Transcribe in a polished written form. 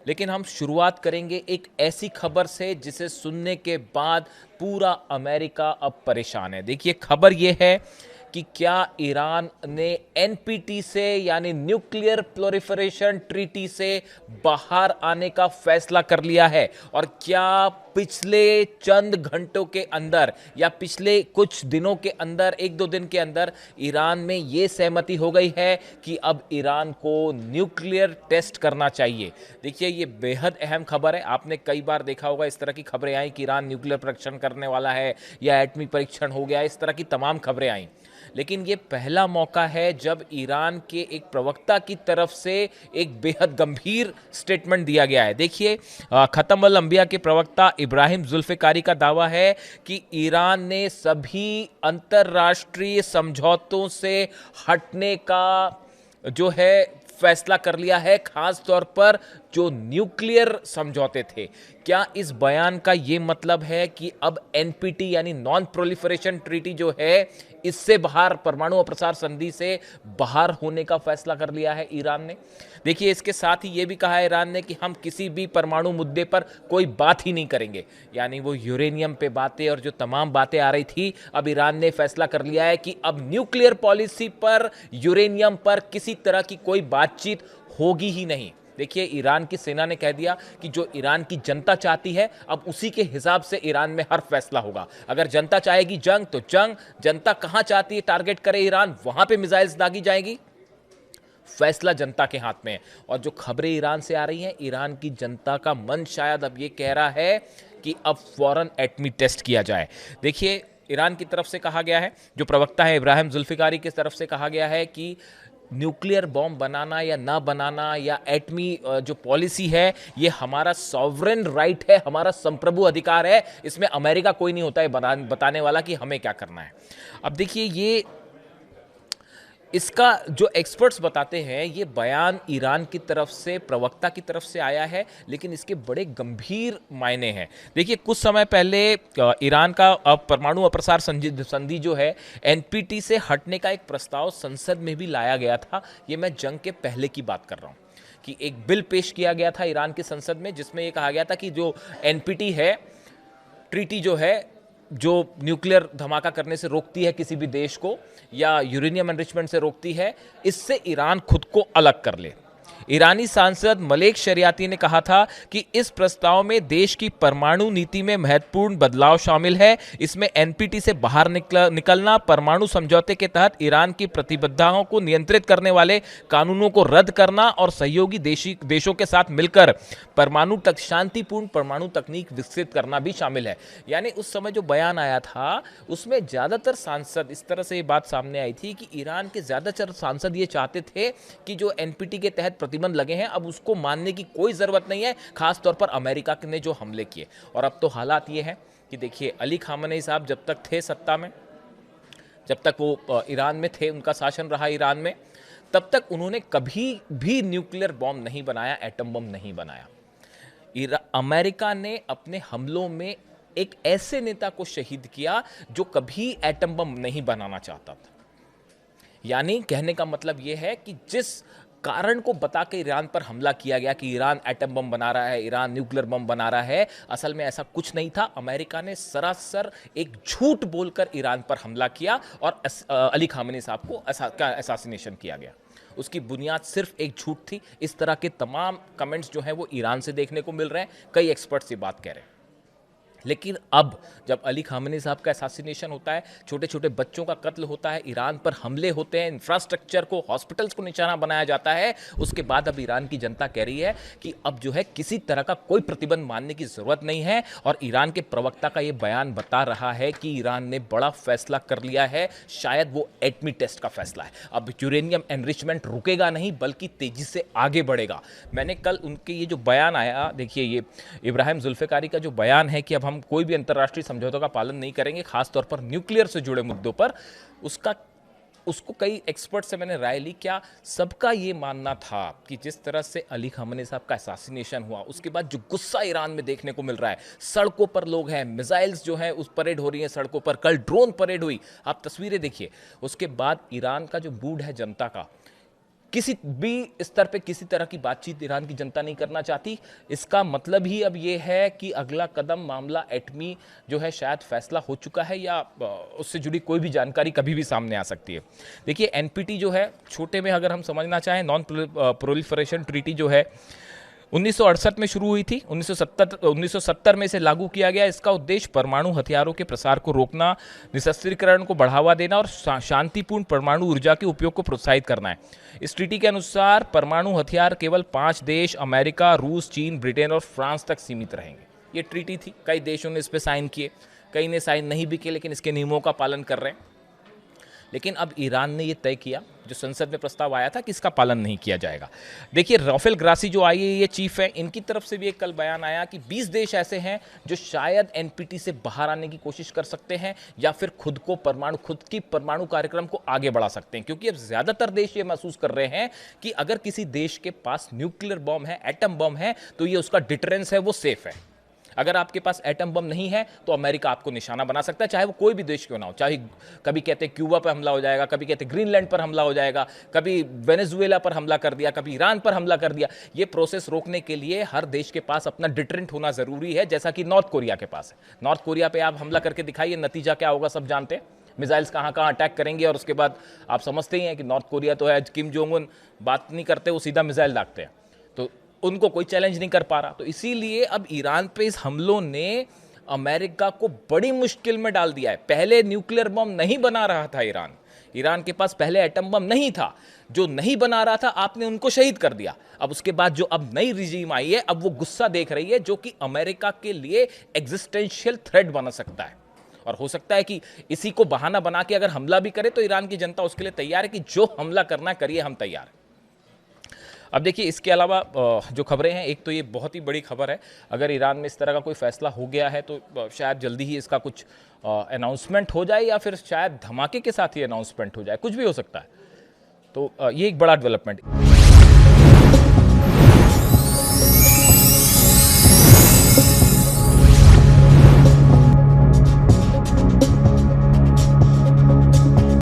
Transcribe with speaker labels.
Speaker 1: लेकिन हम शुरुआत करेंगे एक ऐसी खबर से जिसे सुनने के बाद पूरा अमेरिका अब परेशान है। देखिए, खबर यह है कि क्या ईरान ने एनपीटी से यानी न्यूक्लियर प्रोलिफरेशन ट्रीटी से बाहर आने का फैसला कर लिया है, और क्या पिछले चंद घंटों के अंदर या पिछले कुछ दिनों के अंदर, एक दो दिन के अंदर ईरान में यह सहमति हो गई है कि अब ईरान को न्यूक्लियर टेस्ट करना चाहिए। देखिए, ये बेहद अहम खबर है। आपने कई बार देखा होगा इस तरह की खबरें आई कि ईरान न्यूक्लियर परीक्षण करने वाला है या एटमी परीक्षण हो गया, इस तरह की तमाम खबरें आई। लेकिन ये पहला मौका है जब ईरान के एक प्रवक्ता की तरफ से एक बेहद गंभीर स्टेटमेंट दिया गया है। देखिए, खतम अल अंबिया के प्रवक्ता इब्राहिम जुल्फिकारी का दावा है कि ईरान ने सभी अंतर्राष्ट्रीय समझौतों से हटने का जो है फैसला कर लिया है, खास तौर पर जो न्यूक्लियर समझौते थे। क्या इस बयान का यह मतलब है कि अब एनपीटी यानी नॉन प्रोलिफरेशन ट्रीटी जो है, इससे बाहर, परमाणु अप्रसार संधि से बाहर होने का फैसला कर लिया है ईरान ने? देखिए, इसके साथ ही यह भी कहा है ईरान ने कि हम किसी भी परमाणु मुद्दे पर कोई बात ही नहीं करेंगे। यानी वो यूरेनियम पे बातें और जो तमाम बातें आ रही थी, अब ईरान ने फैसला कर लिया है कि अब न्यूक्लियर पॉलिसी पर, यूरेनियम पर किसी तरह की कोई बातचीत होगी ही नहीं। देखिए, ईरान की सेना ने कह दिया कि जो ईरान की जनता चाहती है, अब उसी के हिसाब से ईरान में हर फैसला होगा। अगर जनता चाहेगी जंग तो जंग, जनता कहां चाहती है टारगेट करे ईरान, वहां पे मिसाइल्स दागी जाएगी। फैसला जनता के हाथ में है। और जो खबरें ईरान से आ रही हैं, ईरान की जनता का मन शायद अब ये कह रहा है कि अब फौरन एटमी टेस्ट किया जाए। देखिए, ईरान की तरफ से कहा गया है, जो प्रवक्ता है इब्राहिम जुल्फिकारी की तरफ से कहा गया है कि न्यूक्लियर बॉम्ब बनाना या ना बनाना या एटमी जो पॉलिसी है, ये हमारा सॉवरेन राइट है, हमारा संप्रभु अधिकार है। इसमें अमेरिका कोई नहीं होता है बताने वाला कि हमें क्या करना है। अब देखिए, ये इसका जो एक्सपर्ट्स बताते हैं, ये बयान ईरान की तरफ से, प्रवक्ता की तरफ से आया है, लेकिन इसके बड़े गंभीर मायने हैं। देखिए, कुछ समय पहले ईरान का परमाणु अप्रसार संधि जो है, एनपीटी से हटने का एक प्रस्ताव संसद में भी लाया गया था। ये मैं जंग के पहले की बात कर रहा हूँ कि एक बिल पेश किया गया था ईरान की संसद में, जिसमें यह कहा गया था कि जो एनपीटी है, ट्रीटी जो है, जो न्यूक्लियर धमाका करने से रोकती है किसी भी देश को या यूरेनियम एनरिचमेंट से रोकती है, इससे ईरान खुद को अलग कर ले। ईरानी सांसद मलेक शरियाती ने कहा था कि इस प्रस्ताव में देश की परमाणु नीति में महत्वपूर्ण बदलाव शामिल है। इसमें एनपीटी से बाहर निकलना, परमाणु समझौते के तहत ईरान की प्रतिबद्धताओं को नियंत्रित करने वाले कानूनों को रद्द करना और सहयोगी देशों के साथ मिलकर शांतिपूर्ण परमाणु तकनीक विकसित करना भी शामिल है। यानी उस समय जो बयान आया था, उसमें ज्यादातर सांसद, इस तरह से ये बात सामने आई थी कि ईरान के ज्यादातर सांसद ये चाहते थे कि जो एनपीटी के तहत प्रतिबंध लगे हैं, अब उसको मानने की कोई जरूरत नहीं है, खासतौर पर अमेरिका ने जो हमले किए। और अब तो हालात ये हैं कि देखिए, अली खामेनी साहब जब तक थे सत्ता में, जब तक वो ईरान में थे, उनका शासन रहा ईरान में, तब तक उन्होंने कभी भी न्यूक्लियर बॉम्ब नहीं बनाया, एटम बम नहीं बनाया। अमेरिका ने अपने हमलों में एक ऐसे नेता को शहीद किया जो कभी एटम बम नहीं बनाना चाहता था। यानी कहने का मतलब यह है कि जिस कारण को बता के ईरान पर हमला किया गया कि ईरान एटम बम बना रहा है, ईरान न्यूक्लियर बम बना रहा है, असल में ऐसा कुछ नहीं था। अमेरिका ने सरासर एक झूठ बोलकर ईरान पर हमला किया और अली खामेनी साहब को असैसिनेशन किया गया। उसकी बुनियाद सिर्फ एक झूठ थी। इस तरह के तमाम कमेंट्स जो हैं वो ईरान से देखने को मिल रहे हैं, कई एक्सपर्ट्स ये बात कह रहे हैं। लेकिन अब जब अली खामेनी साहब का असैसिनेशन होता है, छोटे छोटे बच्चों का कत्ल होता है, ईरान पर हमले होते हैं, इंफ्रास्ट्रक्चर को, हॉस्पिटल्स को निशाना बनाया जाता है, उसके बाद अब ईरान की जनता कह रही है कि अब जो है किसी तरह का कोई प्रतिबंध मानने की जरूरत नहीं है। और ईरान के प्रवक्ता का यह बयान बता रहा है कि ईरान ने बड़ा फैसला कर लिया है, शायद वो एटमी टेस्ट का फैसला है। अब यूरेनियम एनरिचमेंट रुकेगा नहीं, बल्कि तेजी से आगे बढ़ेगा। मैंने कल उनके ये जो बयान आया, देखिए ये इब्राहिम जुल्फिकारी का जो बयान है कि अब हम कोई भी अंतर्राष्ट्रीय समझौतों का पालन नहीं करेंगे, खासतौर पर न्यूक्लियर से जुड़े मुद्दों पर, उसको कई एक्सपर्ट से मैंने राय ली। क्या सबका ये मानना था कि जिस तरह से अली खामेनी साहब का असैसिनेशन हुआ, उसके बाद जो गुस्सा ईरान में देखने को मिल रहा है, सड़कों पर लोग हैं, मिसाइल्स जो हैं उस परेड हो रही हैं सड़कों पर, कल ड्रोन परेड हुई, आप तस्वीरें देखिए। उसके बाद ईरान का जो मूड है जनता का, किसी भी स्तर पे किसी तरह की बातचीत ईरान की जनता नहीं करना चाहती। इसका मतलब ही अब ये है कि अगला कदम मामला एटमी जो है शायद फैसला हो चुका है या उससे जुड़ी कोई भी जानकारी कभी भी सामने आ सकती है। देखिए एनपीटी जो है, छोटे में अगर हम समझना चाहें, नॉन प्रोलिफरेशन ट्रीटी जो है 1968 में शुरू हुई थी। 1970 में इसे लागू किया गया। इसका उद्देश्य परमाणु हथियारों के प्रसार को रोकना, निशस्त्रीकरण को बढ़ावा देना और शांतिपूर्ण परमाणु ऊर्जा के उपयोग को प्रोत्साहित करना है। इस ट्रीटी के अनुसार परमाणु हथियार केवल 5 देश अमेरिका, रूस, चीन, ब्रिटेन और फ्रांस तक सीमित रहेंगे। ये ट्रीटी थी, कई देशों ने इस पर साइन किए, कई ने साइन नहीं भी किए, लेकिन इसके नियमों का पालन कर रहे हैं। लेकिन अब ईरान ने यह तय किया, जो संसद में प्रस्ताव आया था, कि इसका पालन नहीं किया जाएगा। देखिए राफेल ग्रासी जो IAEA चीफ है, इनकी तरफ से भी एक कल बयान आया कि 20 देश ऐसे हैं जो शायद एनपीटी से बाहर आने की कोशिश कर सकते हैं या फिर खुद की परमाणु कार्यक्रम को आगे बढ़ा सकते हैं, क्योंकि अब ज्यादातर देश ये महसूस कर रहे हैं कि अगर किसी देश के पास न्यूक्लियर बॉम्ब है, एटम बॉम्ब है, तो ये उसका डिटरेंस है, वो सेफ है। अगर आपके पास एटम बम नहीं है तो अमेरिका आपको निशाना बना सकता है, चाहे वो कोई भी देश क्यों ना हो। चाहे कभी कहते हैं क्यूबा पर हमला हो जाएगा, कभी कहते हैं ग्रीनलैंड पर हमला हो जाएगा, कभी वेनेजुएला पर हमला कर दिया, कभी ईरान पर हमला कर दिया। ये प्रोसेस रोकने के लिए हर देश के पास अपना डिटरेंट होना जरूरी है, जैसा कि नॉर्थ कोरिया के पास है। नॉर्थ कोरिया पे आप हमला करके दिखाइए, नतीजा क्या होगा सब जानते हैं। मिसाइल्स कहाँ कहाँ अटैक करेंगे और उसके बाद आप समझते ही हैं कि नॉर्थ कोरिया तो है, किम जोंग उन बात नहीं करते, वो सीधा मिसाइल दागते हैं, तो उनको कोई चैलेंज नहीं कर पा रहा। तो इसीलिए अब ईरान पे इस हमलों ने अमेरिका को बड़ी मुश्किल में डाल दिया है। पहले न्यूक्लियर बम नहीं बना रहा था ईरान के पास पहले एटम बम नहीं था। जो नहीं बना रहा था आपने उनको शहीद कर दिया। अब उसके बाद जो अब नई रिजीम आई है, अब वो गुस्सा देख रही है, जो कि अमेरिका के लिए एग्जिस्टेंशियल थ्रेट बन सकता है। और हो सकता है कि इसी को बहाना बना के अगर हमला भी करे तो ईरान की जनता उसके लिए तैयार है कि जो हमला करना करिए, हम तैयार हैं। अब देखिए इसके अलावा जो खबरें हैं, एक तो ये बहुत ही बड़ी खबर है, अगर ईरान में इस तरह का कोई फैसला हो गया है तो शायद जल्दी ही इसका कुछ अनाउंसमेंट हो जाए या फिर शायद धमाके के साथ ही अनाउंसमेंट हो जाए, कुछ भी हो सकता है। तो ये एक बड़ा डेवलपमेंट।